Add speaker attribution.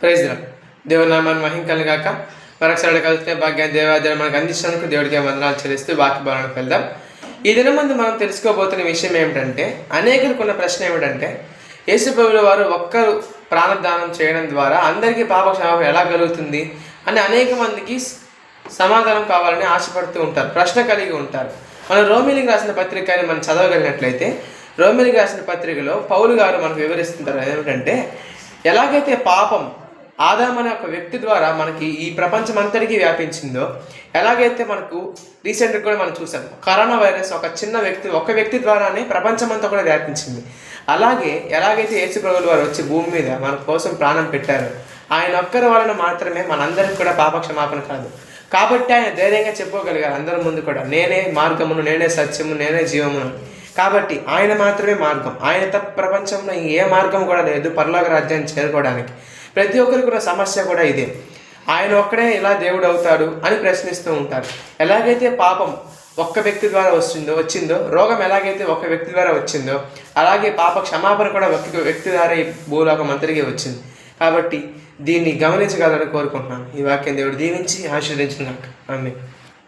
Speaker 1: Praise lord. దేవుని నామాన్ని మహిమ గాక. మరొకసారి కలిస్తే భాగ్యాన్ని దేవాదేవుడు మనకు అందించినందుకు దేవుడికి వందనాలు చెల్లిస్తూ వాక్య భావనకు వెళ్దాం. ఈ దినం ముందు మనం తెలుసుకోబోతున్న విషయం ఏమిటంటే, అనేకులకు ఉన్న ప్రశ్న ఏమిటంటే, యేసు ప్రభువుల వారు ఒక్కరు ప్రాణదానం చేయడం ద్వారా అందరికీ పాప క్షమాపణ ఎలా కలుగుతుంది అని అనేక మందికి సమాధానం కావాలని ఆశపడుతూ ఉంటారు, ప్రశ్న కలిగి ఉంటారు. మనం రోమిలికి రాసిన పత్రికని మనం చదవగలిగినట్లయితే, రోమిలికి రాసిన పత్రికలో పౌలు గారు మనకు వివరిస్తుంటారు ఏమిటంటే, ఎలాగైతే పాపం ఆదాము అనే ఒక వ్యక్తి ద్వారా మనకి ఈ ప్రపంచం అంతటికీ వ్యాపించిందో, ఎలాగైతే మనకు రీసెంట్గా కూడా మనం చూసాం కరోనా వైరస్ ఒక వ్యక్తి ద్వారానే ప్రపంచం అంతా కూడా వ్యాపించింది. అలాగే ఎలాగైతే యేసు ప్రభువుల వారు వచ్చి భూమి మీద మన కోసం ప్రాణం పెట్టారో, ఆయన ఒక్కరి వలన మాత్రమే మనందరికి కూడా పాప క్షమాపణ కాదు. కాబట్టి ఆయన ధైర్యంగా చెప్పుకోగలిగారు అందరి ముందు కూడా, నేనే మార్గమును, నేనే సత్యము, నేనే జీవమును. కాబట్టి ఆయన మాత్రమే మార్గం. ఆయన తప్ప ప్రపంచంలో ఏ మార్గం కూడా లేదు పరలోక రాజ్యాన్ని చేరుకోవడానికి. ప్రతి ఒక్కరికి కూడా సమస్య కూడా ఇదే, ఆయన ఒక్కడే ఇలా దేవుడు అవుతాడు అని ప్రశ్నిస్తూ ఉంటారు. ఎలాగైతే పాపం ఒక్క వ్యక్తి ద్వారా వచ్చిందో, రోగం ఎలాగైతే ఒక వ్యక్తి ద్వారా వచ్చిందో, అలాగే పాప క్షమాపణ కూడా ఒక వ్యక్తి ద్వారా ఈ భూలోకం అంతటికీ వచ్చింది. కాబట్టి దీన్ని గమనించగలని కోరుకుంటున్నాను. ఈ వాక్యం దేవుడు దీవించి ఆశీర్వదించుగాక. ఆమేన్.